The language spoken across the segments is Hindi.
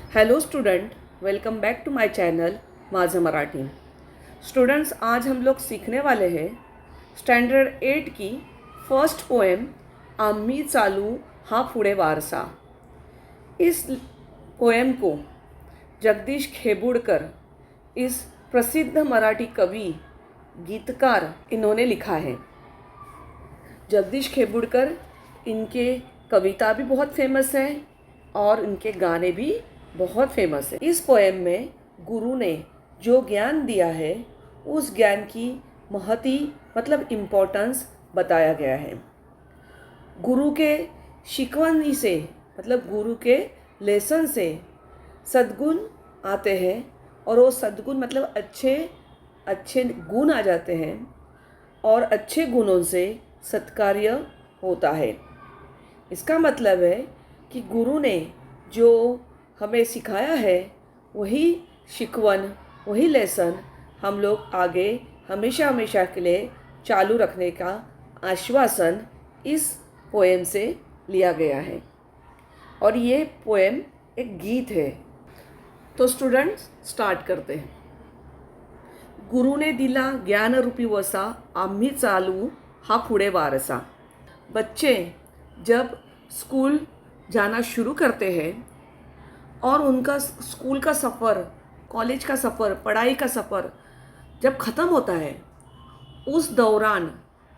Hello student, welcome back to my channel Majha Marathi. Students, आज हम लोग सीखने वाले हैं स्टैंडर्ड 8 की फर्स्ट पोएम आम्ही चालू हा पुढे वारसा। इस पोएम को जगदीश खेबुड़कर, इस प्रसिद्ध मराठी कवि गीतकार, इन्होंने लिखा है। जगदीश खेबुड़कर, इनके कविता भी बहुत फेमस है और इनके गाने भी बहुत फेमस है। इस पोएम में गुरु ने जो ज्ञान दिया है उस ज्ञान की महती मतलब इम्पोर्टेंस बताया गया है। गुरु के शिकवनी से मतलब गुरु के लेसन से सद्गुण आते हैं और वो सद्गुण मतलब अच्छे अच्छे गुण आ जाते हैं और अच्छे गुणों से सत्कार्य होता है। इसका मतलब है कि गुरु ने जो हमें सिखाया है वही शिकवन, वही लेसन हम लोग आगे हमेशा हमेशा के लिए चालू रखने का आश्वासन इस पोएम से लिया गया है। और ये पोएम एक गीत है। तो स्टूडेंट्स, स्टार्ट करते हैं। गुरु ने दिला ज्ञान रूपी वसा, आम्ही चालू हा पुढे वारसा। बच्चे जब स्कूल जाना शुरू करते हैं और उनका स्कूल का सफ़र, कॉलेज का सफ़र, पढ़ाई का सफ़र जब ख़त्म होता है, उस दौरान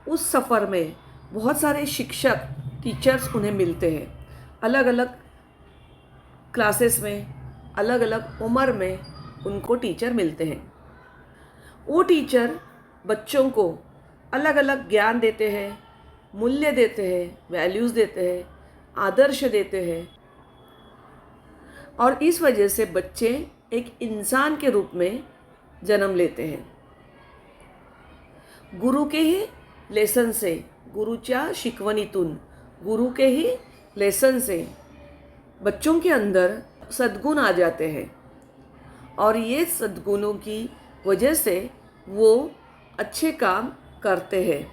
उस सफ़र में बहुत सारे शिक्षक, टीचर्स उन्हें मिलते हैं। अलग अलग क्लासेस में, अलग अलग उम्र में उनको टीचर मिलते हैं। वो टीचर बच्चों को अलग अलग ज्ञान देते हैं, मूल्य देते हैं, वैल्यूज़ देते हैं, आदर्श देते हैं और इस वजह से बच्चे एक इंसान के रूप में जन्म लेते हैं। गुरु के ही लेसन से, गुरुच्या शिकवणीतून, गुरु के ही लेसन से बच्चों के अंदर सद्गुण आ जाते हैं और ये सद्गुणों की वजह से वो अच्छे काम करते हैं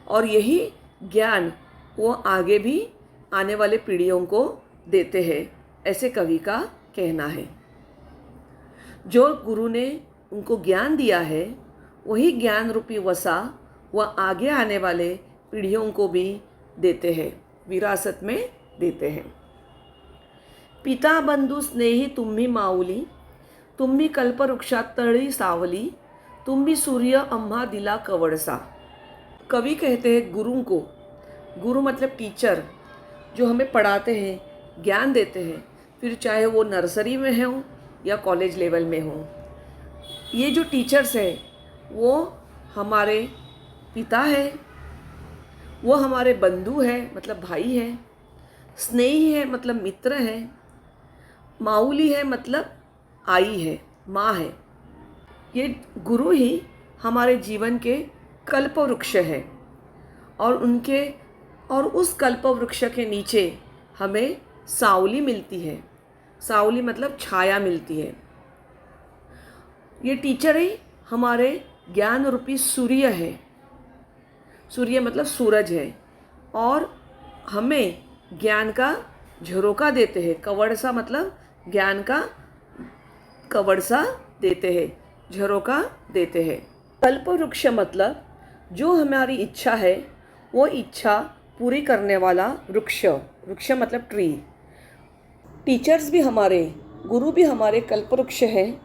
और यही ज्ञान वो आगे भी आने वाले पीढ़ियों को देते हैं, ऐसे कवि का कहना है। जो गुरु ने उनको ज्ञान दिया है वही ज्ञान रूपी वसा वह आगे आने वाले पीढ़ियों को भी देते हैं, विरासत में देते हैं। पिता बंधू स्नेही तुम्ही माऊली, तुम्ही कल्पवृक्षात तळी सावली, तुम्ही सूर्य अम्हा दिला कवडसा। कवि कहते हैं गुरु को, गुरु मतलब टीचर, जो हमें पढ़ाते हैं, ज्ञान देते हैं, फिर चाहे वो नर्सरी में हो या कॉलेज लेवल में हो। ये जो टीचर्स हैं वो हमारे पिता है, वो हमारे बंधु है मतलब भाई है, स्नेही है मतलब मित्र है, माऊली है मतलब आई है, माँ है। ये गुरु ही हमारे जीवन के कल्पवृक्ष है और उस कल्पवृक्ष के नीचे हमें सावली मिलती है। सावली मतलब छाया मिलती है। ये टीचर ही हमारे ज्ञान रूपी सूर्य है। सूर्य मतलब सूरज है और हमें ज्ञान का झरोका देते हैं। कवड़सा मतलब ज्ञान का कवड़सा देते हैं, झरोका देते हैं। कल्पवृक्ष मतलब जो हमारी इच्छा है वो इच्छा पूरी करने वाला वृक्ष। वृक्ष मतलब ट्री। टीचर्स भी हमारे, गुरु भी हमारे कल्पवृक्ष हैं।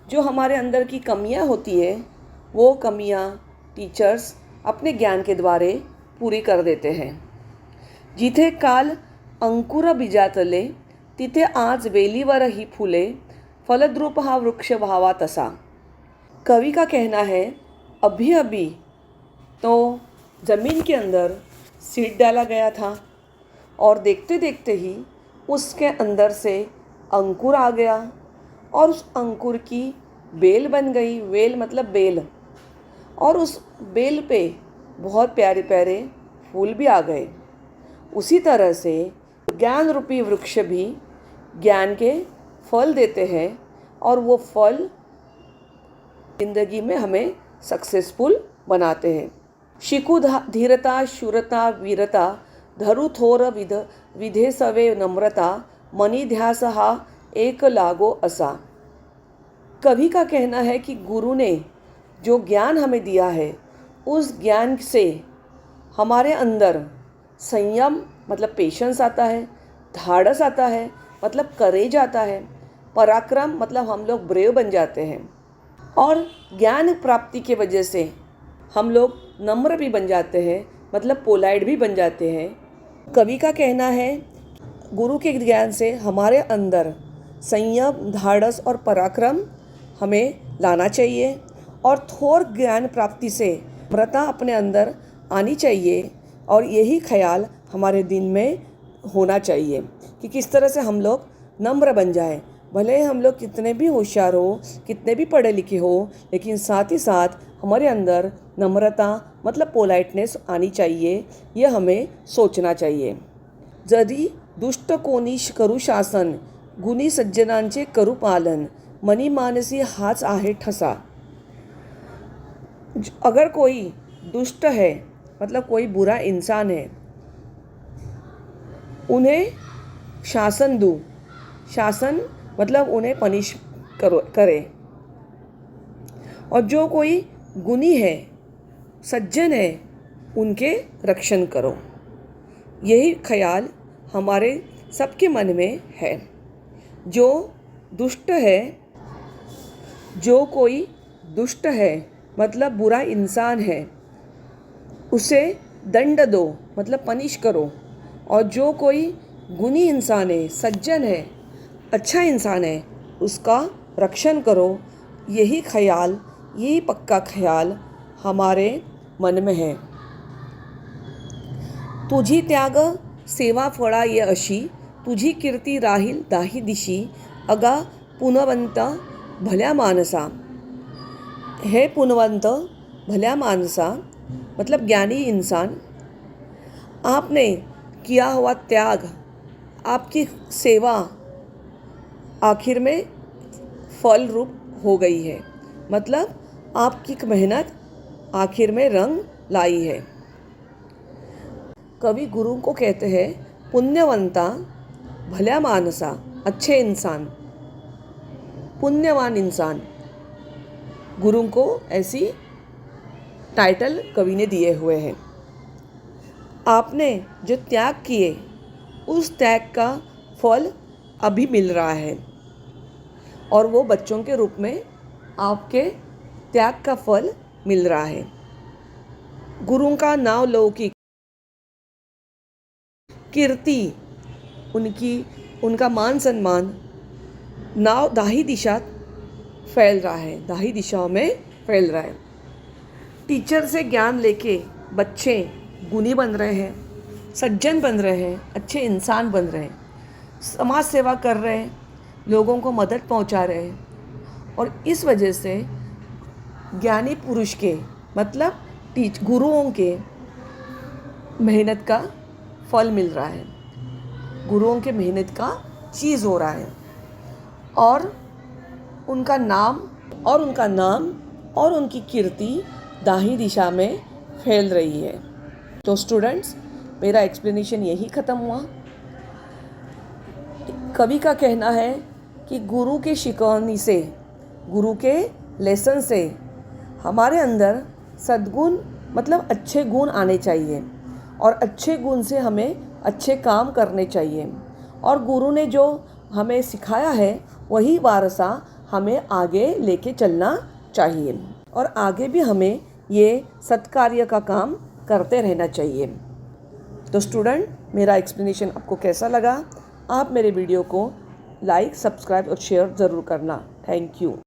जो हमारे अंदर की कमियां होती है वो कमियां टीचर्स अपने ज्ञान के द्वारे पूरी कर देते हैं। जिथे काल अंकुर बीजातले, तिथे आज वेलीवर ही फुले, फलद्रूप हा वृक्ष व्हावा तसा। कवि का कहना है अभी अभी तो ज़मीन के अंदर सीड डाला गया था और देखते देखते ही उसके अंदर से अंकुर आ गया और उस अंकुर की बेल बन गई। वेल मतलब बेल। और उस बेल पे बहुत प्यारे प्यारे फूल भी आ गए। उसी तरह से ज्ञान रूपी वृक्ष भी ज्ञान के फल देते हैं और वो फल जिंदगी में हमें सक्सेसफुल बनाते हैं। शिकू धीरता शूरता वीरता, धरु थोर विधे सवे नम्रता, मनी ध्यास हा एक लागो असा। कवि का कहना है कि गुरु ने जो ज्ञान हमें दिया है उस ज्ञान से हमारे अंदर संयम मतलब पेशेंस आता है, धाड़स आता है मतलब करेज आता है, पराक्रम मतलब हम लोग ब्रेव बन जाते हैं, और ज्ञान प्राप्ति के वजह से हम लोग नम्र भी बन जाते हैं मतलब पोलाइट भी बन जाते हैं। कवि का कहना है गुरु के ज्ञान से हमारे अंदर संयम, धाड़स और पराक्रम हमें लाना चाहिए, और थोर ज्ञान प्राप्ति से नम्रता अपने अंदर आनी चाहिए, और यही ख्याल हमारे दिन में होना चाहिए कि किस तरह से हम लोग नम्र बन जाए। भले हम लोग कितने भी होशियार हो, कितने भी पढ़े लिखे हो, लेकिन साथ ही साथ हमारे अंदर नम्रता मतलब पोलाइटनेस आनी चाहिए, यह हमें सोचना चाहिए। जरी दुष्ट कोणी करू शासन, गुणी सज्जनांचे करू पालन, मनी मानसी हाच आहे ठसा। अगर कोई दुष्ट है मतलब कोई बुरा इंसान है, उन्हें शासन दूँ, शासन मतलब उन्हें पनिश करे, और जो कोई गुणी है, सज्जन है, उनके रक्षण करो। यही ख्याल हमारे सबके मन में है। जो दुष्ट है, जो कोई दुष्ट है मतलब बुरा इंसान है, उसे दंड दो मतलब पनिश करो, और जो कोई गुणी इंसान है, सज्जन है, अच्छा इंसान है, उसका रक्षण करो। यही ख्याल, यही पक्का ख्याल हमारे मन में है। तुझी त्याग सेवा फळा ये अशी, तुझी कीर्ती राहील दाही दिशी, अगा पुनवंत भल्या मानसा। हे पुनवंत भल्या मानसा मतलब ज्ञानी इंसान, आपने किया हुआ त्याग, आपकी सेवा आखिर में फल रूप हो गई है, मतलब आपकी मेहनत आखिर में रंग लाई है। कवि गुरु को कहते हैं पुण्यवंता भल्या मानसा, अच्छे इंसान, पुण्यवान इंसान। गुरु को ऐसी टाइटल कवि ने दिए हुए हैं। आपने जो त्याग किए उस त्याग का फल अभी मिल रहा है, और वो बच्चों के रूप में आपके त्याग का फल मिल रहा है। गुरु का नाम लौकिक, कीर्ति उनका मान सम्मान नाव दाही दिशा फैल रहा है, दाही दिशाओं में फैल रहा है। टीचर से ज्ञान लेके बच्चे गुणी बन रहे हैं, सज्जन बन रहे हैं, अच्छे इंसान बन रहे हैं, समाज सेवा कर रहे हैं, लोगों को मदद पहुंचा रहे हैं, और इस वजह से ज्ञानी पुरुष के मतलब गुरुओं के मेहनत का फल मिल रहा है, गुरुओं के मेहनत का चीज़ हो रहा है, और उनका नाम और उनकी कीर्ति दाहिनी दिशा में फैल रही है। तो स्टूडेंट्स, मेरा एक्सप्लेनेशन यही ख़त्म हुआ। कवि का कहना है कि गुरु के शिकवनी से, गुरु के लेसन से हमारे अंदर सद्गुण मतलब अच्छे गुण आने चाहिए, और अच्छे गुण से हमें अच्छे काम करने चाहिए, और गुरु ने जो हमें सिखाया है वही वारसा हमें आगे लेके चलना चाहिए, और आगे भी हमें ये सत्कार्य का काम करते रहना चाहिए। तो स्टूडेंट, मेरा एक्सप्लेनेशन आपको कैसा लगा? आप मेरे वीडियो को लाइक, सब्सक्राइब और शेयर ज़रूर करना। Thank you.